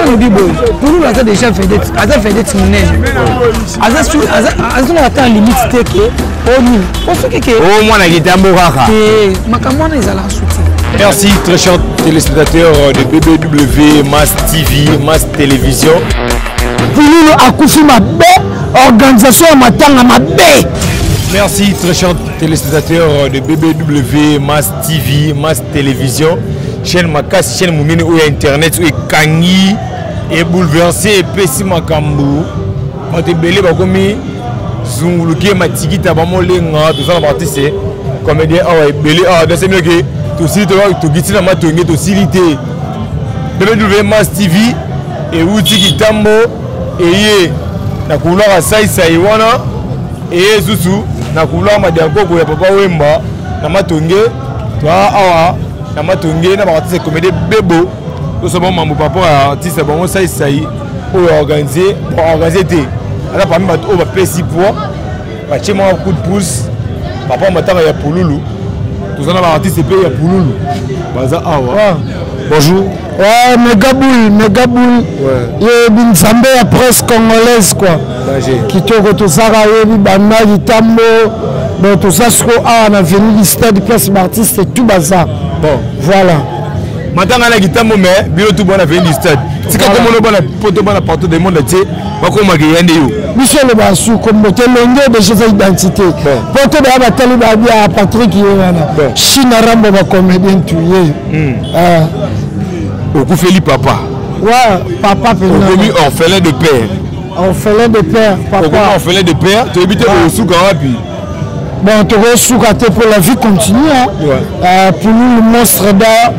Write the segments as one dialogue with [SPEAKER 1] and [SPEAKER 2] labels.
[SPEAKER 1] on dit bon, pour nous, ça déjà fait des timonnés. On attend limite que on fait que
[SPEAKER 2] oh moi na Gitambo kaka.
[SPEAKER 1] Makamwana ils allaient soutien.
[SPEAKER 2] Merci très chers téléspectateurs de BBW Mass TV, Mass Télévision.
[SPEAKER 1] Pour nous akufi mabe organisation matanga mabe.
[SPEAKER 2] Merci très chers téléspectateurs de BBW Mass TV, Mass Télévision. Chaîne Makas, chaîne Moumine ou internet ou kangi et bouleversé et pessi makambu. On te belé bakomi zunguluki matiki tabamolenga tout ça partie c'est comédien ah belé ah c'est mieux que tout si tu giti na matongi to silité. BBW Mass TV et outi Gitambo et na couleur sai sai wana et susu na couleur madiakoko ya papa wemba na matongi toi awa na matongi na partie c'est comédie bebo tout ça bon mambo papa artiste bon sai sai ou organiser té ala parmi bato o ba pesi poids ba chema coup de pouce papa matanga ya pululu tout ça na artiste pe ya pululu baza awa bonjour
[SPEAKER 1] ouais Megaboul et Binzambe ya presse congolaise quoi qui toko tout ça yebi bana Gitambo bon tout ça ce qu'on a venu du stade place artiste et tout bazar.
[SPEAKER 2] Bon,
[SPEAKER 1] voilà.
[SPEAKER 2] Maintenant, on a Gitambo, mais bien tout bon à venir du stade. Si quand on a bon poto bon partout du monde, tu sais, pas comment gagner des yo.
[SPEAKER 1] Michel le Bassou, comme le téléngé de ses identités. Poto de la télé à Patrick Yéwana. Chine Rambo va comédien tué.
[SPEAKER 2] Au coup Feli papa.
[SPEAKER 1] Ouais, papa fait
[SPEAKER 2] au commis orphelin de père.
[SPEAKER 1] Orphelin de père, papa.
[SPEAKER 2] Au commis orphelin de père, tu habites au Soukara puis.
[SPEAKER 1] Bon, tu vas soukater pour la vie continue. Pour nous, le monstre d'art,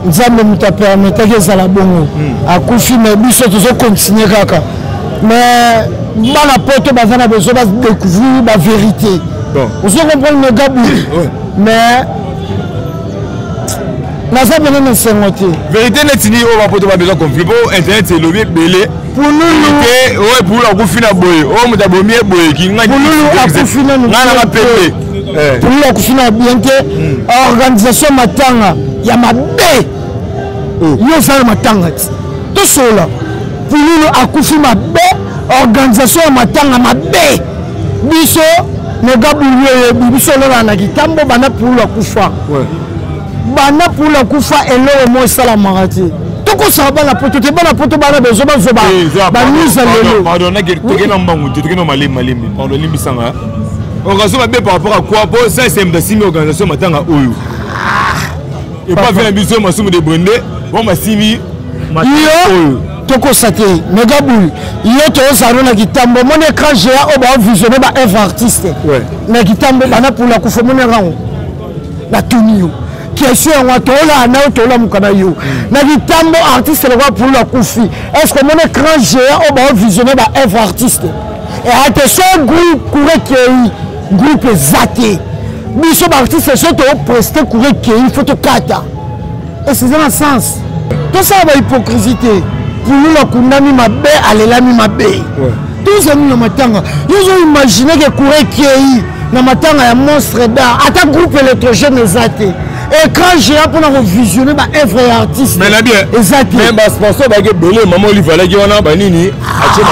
[SPEAKER 1] nous avons permis que ça la bonne. À Koufi, mais nous sommes continuer. Mais, dans la porte, nous avons besoin de découvrir la vérité. Vous comprenez le gars, mais, nous avons besoin de
[SPEAKER 2] vérité n'est pas on va pas besoin de conflit. Pour Internet, c'est le belé.
[SPEAKER 1] Pour nous,
[SPEAKER 2] ouais, pour la Koufina Boy, oh, mais d'abord, mieux Boy, qui n'a
[SPEAKER 1] pour nous, la Koufina nous pour nous, la Koufina bien que organisation matanga, il y a ma baie. Il y a matanga. Tout cela. Pour nous, la Koufina baie, organisation matanga, ma baie. Biso, les gars, biso, la Gitambo, bana pour la Koufa. Bana pour la Koufa et l'eau, moi, ça la marati. Toko saba na poto te bana poto bana bezo ba zoba ba mise lelo
[SPEAKER 2] pardon na ke na mbangu te ke no malembi pardon limbi sanga organisation ba be par rapport à quoi pour ça c'est une organisation matanga oyo et pas faire biso masumu de bonde bon masimi
[SPEAKER 1] matanga toko sate Megaboul yo to zaro na Gitambo mon écran géant o ba visionner ba œuvre artiste na Gitambo bana pour la kufa mon rang la tunio question on tola na tola mukana yo na Gitambo artiste le roi pour la Koufi est-ce que mon écran géant on va visionner ba œuvre artiste et attention groupe courir qui groupe zaté biso artiste sont au prester courir qui photo kata et c'est dans le sens tout ça va hypocrisie pour nous la kundami mabe alelami mabe tout ça nous matanga ils ont imaginé que courir qui na matanga ya monstre d'art ata groupe électrogène zaté écran géant pour nous visionner ba œuvre artiste
[SPEAKER 2] mais là bien
[SPEAKER 1] exact
[SPEAKER 2] même ba sponsor ba ke belé maman lui fallait que wana ba nini ache ba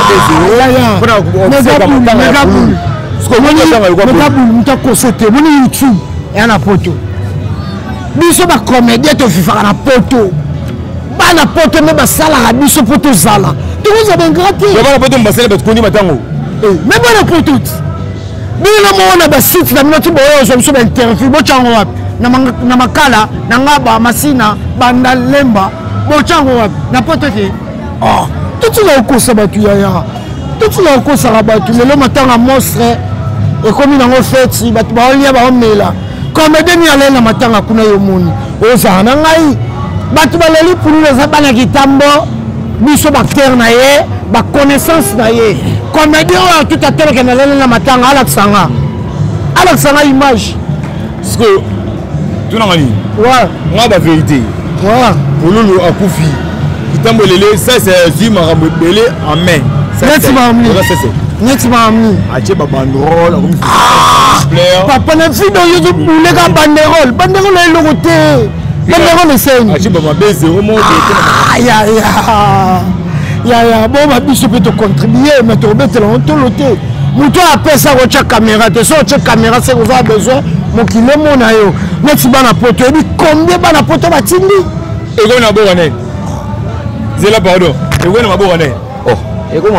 [SPEAKER 1] Megaboul Megaboul mutako sote moni YouTube et na poto biso ba comédien to fifa na poto ba na poto me ba sala biso poto zala tu vous avez gratis
[SPEAKER 2] ba poto mbasele ba koni matango
[SPEAKER 1] mais ba na poto bino mo na ba site na minoti boyo so ba interview bo chango wapi na makala na ngaba masina banda lemba bochango wapi na poto te oh tout la kosa batu ya tout la kosa batu le matanga monstre et comme na ngofeti batu ba olia ba omela comme demi ale na matanga kuna yo moni oza na ngai batu ba leli pour les abana Gitambo biso bacteur na ye ba connaissance na ye comme dire tout à tel que na leli na matanga ala sanga image
[SPEAKER 2] parce que tout n'a rien.
[SPEAKER 1] Ouais.
[SPEAKER 2] Moi la vérité.
[SPEAKER 1] Ouais.
[SPEAKER 2] Pour nous à Koufi. Gitambo lele ça c'est du marabout belé en main.
[SPEAKER 1] Net mamni. Net mamni.
[SPEAKER 2] Ache ba banderole comme
[SPEAKER 1] papa na fi do yo le ga banderole. Banderole est le côté. Banderole c'est.
[SPEAKER 2] Ache ba mabé zéro mo de.
[SPEAKER 1] Ya ya. ya bon biso peut te contribuer mais to betela on to loté muto apesa ko cha caméra te so cha caméra c'est vous avez besoin mon kilo mona yo neti bana poto ebi combien bana poto batindi
[SPEAKER 2] ego na bo wane zela pardon ego na mabo wane
[SPEAKER 3] oh ego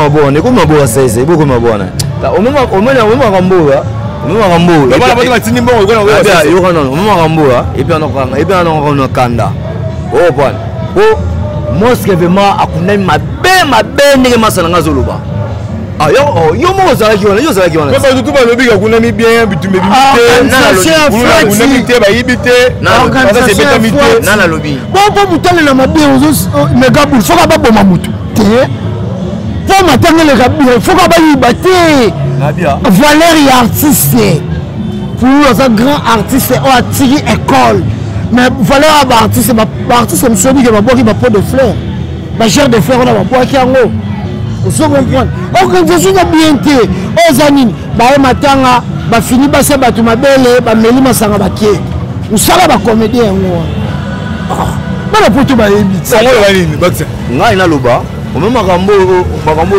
[SPEAKER 3] mabo sasa ego mabo wane ta omema kamboa
[SPEAKER 2] bana bato batindi mbongo ego na bo
[SPEAKER 3] sasa yo kana omema kamboa epi ana kanda oh bwana oh moske vraiment akundami mabe ndenge masana ngazoloba ah yo mo zalaki wana
[SPEAKER 2] mais pas tout ba lobi ka kunami bien bitumbe bimité ba yibité ça c'est bétamité
[SPEAKER 3] nana lobi
[SPEAKER 1] bon mutale na mabe ozo megabul foka ba boma mutu te po matangele kabia foka ba yibate
[SPEAKER 3] nabia
[SPEAKER 1] Valérie artiste pour un grand artiste au atiri école mais Valérie artiste me sobi que ba boki ba pot de fleurs ba chair de fleurs on a ba boki yango vous comprenez organisation ya bien te ozanini ba matanga ba fini ba se batu mabele ba meli masanga bakie usala ba comédien yango bana poto ba yebi
[SPEAKER 2] sango ba nini bakse
[SPEAKER 3] ngai na loba ome makambo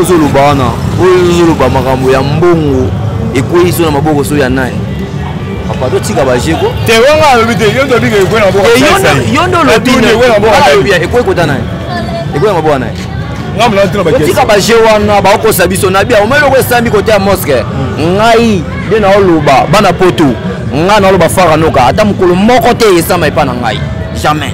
[SPEAKER 3] zo loba na ozo loba makambo ya mbongo ekoyiso na maboko so ya nai papa to tika ba jeko
[SPEAKER 2] te wanga lobi te yo to bige ko na maboko
[SPEAKER 3] yondo lobi ekota nai ekoya maboko nai tika baje wana bakokosa biso na bia omelo ko esambi kote ya moske ngai de na oloba bana poto ngai na oloba fara noka ata mokolo moko te esama epa na ngai jamais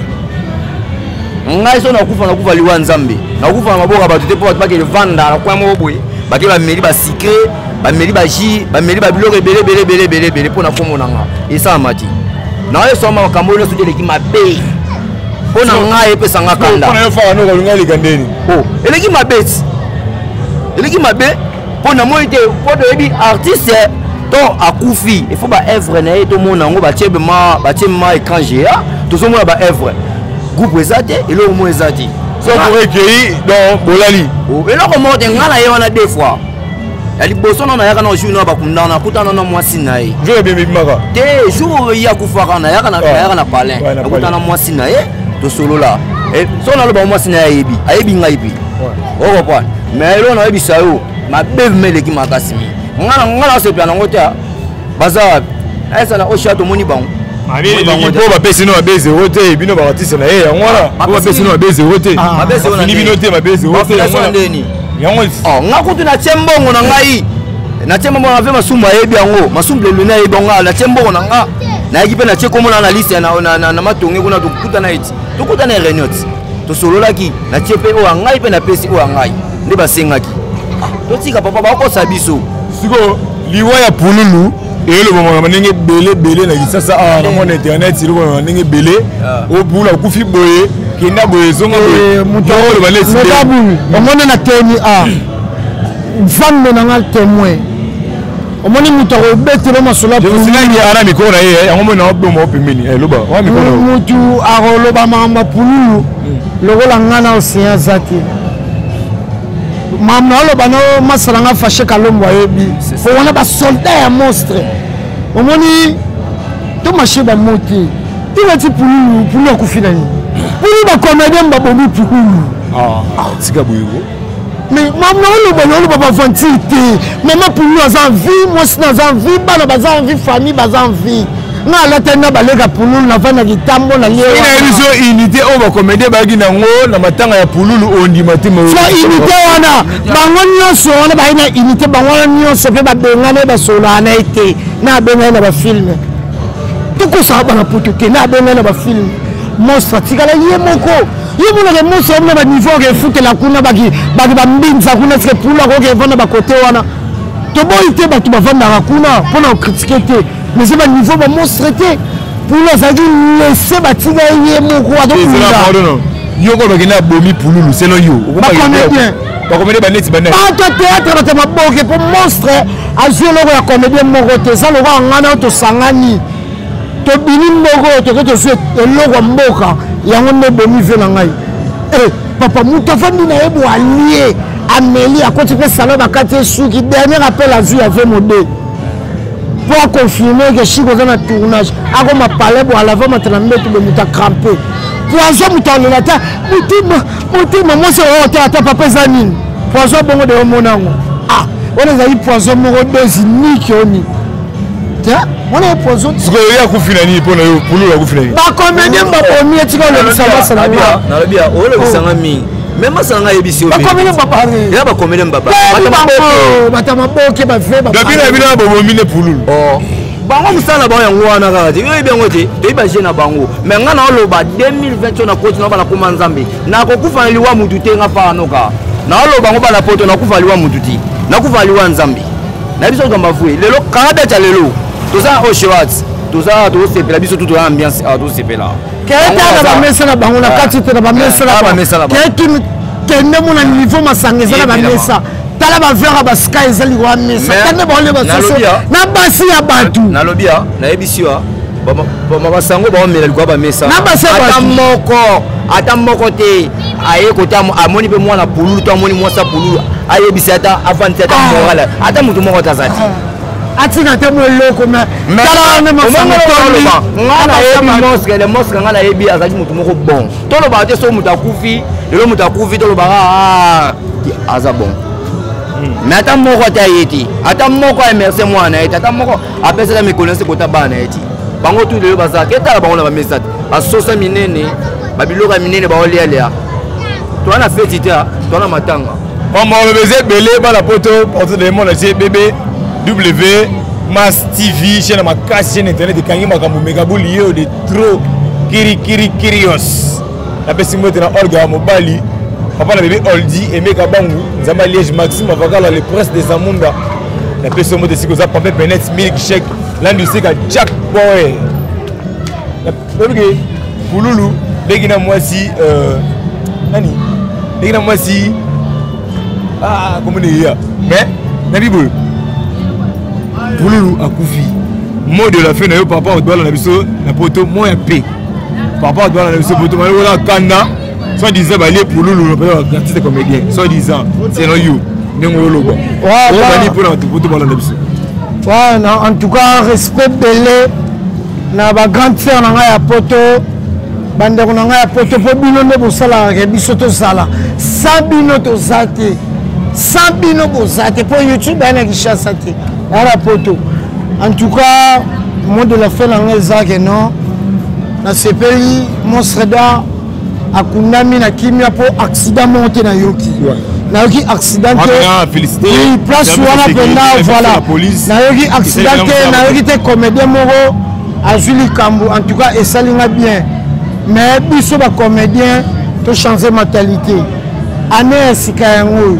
[SPEAKER 3] ngai so nakufa liwa nzambe nakufa na maboko bato te po bato bakele vanda na kwa moko boye bakele bameli basikre bameli baji bameli babiloko ebele mpo na kombo na nga esama ti na oyo soma makambo oyo nyonso te eleki mabe pona ngai epesanga kanda
[SPEAKER 2] pona yo fara no kalunga likandeni
[SPEAKER 3] oh eleki mabe pona moi te poto ebi artiste to akufi il faut ba œuvre na ye to mona ngo batie ma écran géant to so mona ba œuvre groupe ezate eloko mo ezati
[SPEAKER 2] so pour écrire donc bolali
[SPEAKER 3] oh eloko mo te ngala ye wana deux fois ya liboso na yaka na jour na bakundana kutana na mwasi na ye
[SPEAKER 2] jour bien bimaka
[SPEAKER 3] te jour ya kufaka na yaka na palin kutana mwasi na ye to solo la et so na loba mwasi na ayebi ngai pi oko pwana mais elo na yebisa yo mabe meleki makasi mi ngala se pia nango te baza esa na osha to moni bango
[SPEAKER 2] po bapesi no babe zero te bino baartiste na ye yango wana po bapesi no babe zero te fini bino te babe zero te yango
[SPEAKER 3] nga kutu na tie mbongo na ngai na tie mbongo na ve masumu ayebi yango masumu lelo na yebi nga na tie mbongo na nga na yeki pe na tie komona na liste na matonge kuna tokutana eti tokutana réunion tosololaki na tie pe oyo ngai pe na pesi oyo ngai nde basengaki totika papa bakosa biso
[SPEAKER 2] siko liwa ya pululu elobomaka ndenge ebele na kisasa awa na mona internet elobomaka ndenge ebele obula okufi boye kenda boye ezonga boyeoloba
[SPEAKER 1] nesimegabulu omoni na teni mfambe na nga témoin omoni mutu akobetela masolo
[SPEAKER 2] sinangi ana mikoro na ye yango moni na oboma opembeni eloba
[SPEAKER 1] mutu akoloba makambo ya pululu lokola nga na océan aza te makambo na oloba no masala nga fashe kalombo ayebi po wana basoldat ya monstre omoni tomashe bamo te tivati pululu akufi na nini pululu bacomédien babomi pululu
[SPEAKER 2] tika boyeko
[SPEAKER 1] mais makambo na oloba bavantile te mama pululu aza en vie mwasi na aza en vie bana baza en vie famille baza en vie nga alata na baleka pululu navanda kitambo na lie
[SPEAKER 2] ina biso unité oyo bacomédien bayaki nango na matanga ya pululu ondima te
[SPEAKER 1] so unité wana bango nyonso wana bayi na unité bango wana nyonso mpe babengani basolana ye te na abengani na bafilme tokosaka bana poto te na abengani na bafilme monstre atikala ye moko ye monaka monstre omona baniveau akefutela kuna baki bambinza kuna sike pululu akoki evanda bakote wana toboyi te bato bavandaka kuna mpona okritike te mais c'est pas niveau de monstre te pour nous ça dit laisser batiga ye moko atokunda
[SPEAKER 2] yoko bakina bomi pululu seno yo bakomédien baneti baneti
[SPEAKER 1] bato théâtre na maboke po monstre azwi eloko ya comédien moko te eza lokwa ngana tosangani tobini moko toke tozwi eloko ya mboka yango nde bomi ve na ngai papa moto afandi na ye bo alie ameli akoti mpe salon bakati esuki dernier appel azwi ave mode pour confirmer que si vous avez un tournage, à ma palais pour à l'avant, maintenant, vous êtes crampé. Poison, vous avez la tête, moi, c'est papa Zanine. Poison, bon, de mon amour. Ah, on a eu poison, mon ni qui on y. Tiens, on a poison.
[SPEAKER 2] Ce qu'il y a Koufilani pour nous, la Koufilani.
[SPEAKER 1] Bah, combien de fois pour mieux, tu vas le savoir, ça va bien.
[SPEAKER 3] Oh, le Sangami. Même si on a ébici,
[SPEAKER 1] combien de fois par
[SPEAKER 3] il y a pas combien de papa.
[SPEAKER 2] Depuis la ville, on va miner pour nous.
[SPEAKER 3] Bango musala ba yango wana kati yo ebengo te to ibaje na bango mais nga na loba 2020 na coach na bana kuma nzambe na ko kufa liwa mutu te nga pa noka na loba ngo bana poto na kufa liwa mutu ti na kufa liwa nzambe na biso kamba fui lelo kada cha lelo to za o shwats to za to sepela biso tout ambiance a to sepela
[SPEAKER 1] keta na ba mesa na bango na kati te na ba mesa na keti kende mo na niveau masangeza na ba mesa tala ba vera ba sky ezali wa mesa kende ba ole ba soso na basi ya batu
[SPEAKER 3] na lobia na ebisiwa ba basango ba omela likwa ba mesa
[SPEAKER 1] na basi
[SPEAKER 3] ata moko te aye kota amoni pe mwana pululu to amoni mwasa pululu aye bisata avanti ata morala ata mutu moko tazati
[SPEAKER 1] atina te mo loko mais tala na masango
[SPEAKER 3] ngana yebi mosque le mosque ngana yebi azaki mutu moko bon to lo ba te so mutu akufi lelo mutu akufi to lo ba aza bon mais ata moko ta yeti ata moko a merci moi na ata moko apesa me connaisse kota bana yeti bango tout lelo baza ketala bango na ba message ba sosa minene ba biloka minene ba olealea to ana feti ta to na matanga
[SPEAKER 2] on m'a bébé belé ba la poto porte de mon c'est bébé W Mas TV chaîne ma casse chaîne internet de kangi makambo megabou lié de trop kirios la pesi moto na Olga Mobali papa na bébé Oldi et meka bangu nzamba Liège Maxime avakala le prince des Amunda la pesi moto siko za papa Benet Milk Shake l'industrie ka Jack Boy la bébé Pouloulou begina mwasi nani begina mwasi comment dire mais na bibo Pouloulou akufi mot de la fin na yo papa odwala na biso na poto mo ya pe papa odwala na biso poto malo na kanda soit disant balie Pouloulou na artiste comédien soit disant c'est non you ndenge loba bani pour na poto bala na biso
[SPEAKER 1] ouais en tout cas respect belé na ba grande sœur na nga ya poto bandeko na nga ya poto po bino nde bosala ke biso tozala sans bino tozate sans bino bozate po YouTube ana kishasa te ala poto en tout cas mot de la fin na nga ezake non na sepeli monsreda akundami na kimia po accident monté na yoki na yoki accident oui place wana penda voilà na yoki accident na yoki te comédien moko azuli kambu en tout cas esalinga bien mais biso ba comédien to changer mentalité année sika yango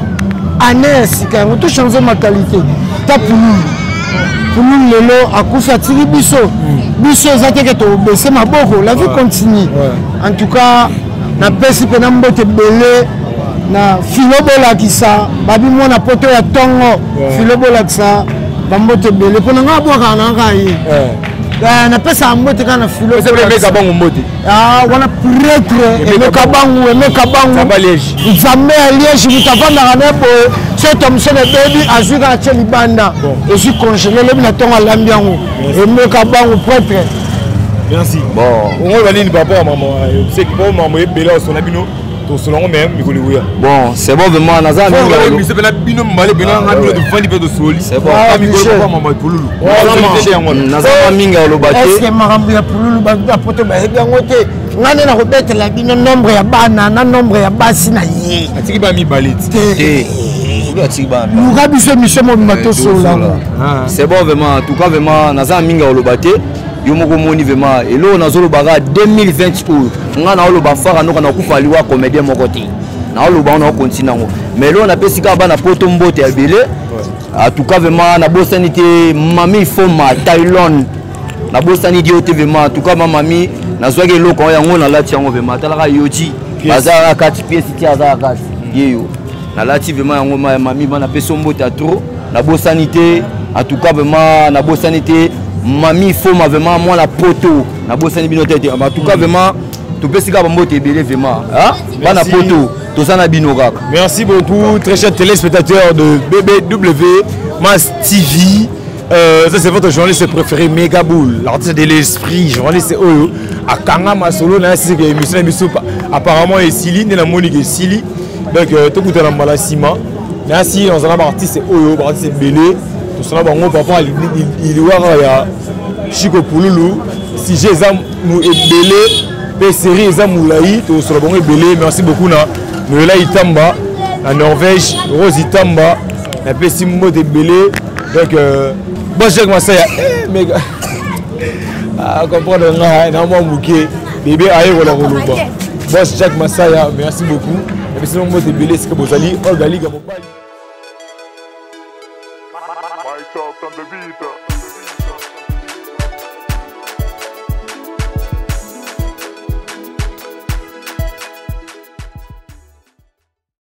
[SPEAKER 1] to changer mentalité ta pour nous lelo akufa tiri biso ezate ke to baisser maboko la vie continue en tout cas na pesi pe na mbote belé na filobola kisa babi mona poto ya tongo filobola kisa bambote belé pona nga boka na ngai na pesa mbote kana filo
[SPEAKER 2] c'est vrai meka bangu mbote
[SPEAKER 1] wana prêtre meka bangu
[SPEAKER 2] Zamba Liège
[SPEAKER 1] Zamba Liège mutavanda kana po c'est comme ça le baby azuka cheli banda et je congelé le na tongo lambiango meka bangu prêtre.
[SPEAKER 2] Merci. Bon, on va aller papa maman. C'est que maman est belle au son abino. Ton son même Mikoli Ouya.
[SPEAKER 3] Bon, c'est bon vraiment Nazar minga.
[SPEAKER 2] Mais c'est bien bino malé bino ngabino de fandi pe de soli.
[SPEAKER 3] C'est bon.
[SPEAKER 2] Mikoli papa maman Pouloulou.
[SPEAKER 3] Nazar minga lo baté.
[SPEAKER 1] Est-ce que marambo ya Pouloulou ba poto ba bien ngote. Ngane na ko bete la bino nombre ya bana na nombre ya basi na ye.
[SPEAKER 2] Atiki ba mi balit.
[SPEAKER 1] Muga biso mission mo mato sola.
[SPEAKER 3] C'est bon vraiment en tout cas vraiment Nazar minga lo baté. Yo moko moni vraiment et là on a zolo baga 2020 nga na lo ba fara no kana kufa liwa comédien moko te na lo ba on continue ngo mais là on a pesika ba na poto mbote ya belé en tout cas vraiment na bosanité mami foma Thaïlande na bosanité yo te vraiment en tout cas mami na zwake loko ya ngo na lati yango vraiment talaka yoji bazara kati pièce ti azara kati yeyo na lati vraiment yango mami ba na peso mbote à trop na bosanité en tout cas vraiment na bosanité Mami faut ma vraiment moi la poto na bosani bino tete en tout cas vraiment to pesika bambo te belé vraiment hein bana poto to sana bino kaka.
[SPEAKER 2] Merci beaucoup très chers téléspectateurs de BBW Mas TV Ça c'est votre journaliste préféré, Megaboul, l'artiste de l'esprit, journaliste Oyo. À Kanga Masolo, c'est une émission apparemment est Sili, n'est la Monique est Sili. Donc tout le monde est dans Malassima. Mais si on a un artiste Oyo, artiste Belé, tout ça mon papa il y Chico Pouloulou, si j'ai nous est Belé, les séries Zamoulaï, tout ça bon est Belé. Merci beaucoup na Noëlla Itamba, la Norvège, Rose Itamba, la Pessimo de Belé. Donc bon Jacques Massaya, méga. Ah comprendre là, na moi Mouké, bébé aïe wala Roloba. Boss Jacques Massaya, merci beaucoup. La Pessimo de Belé, c'est que vous allez organiser mon bail.
[SPEAKER 4] Myself on the beat.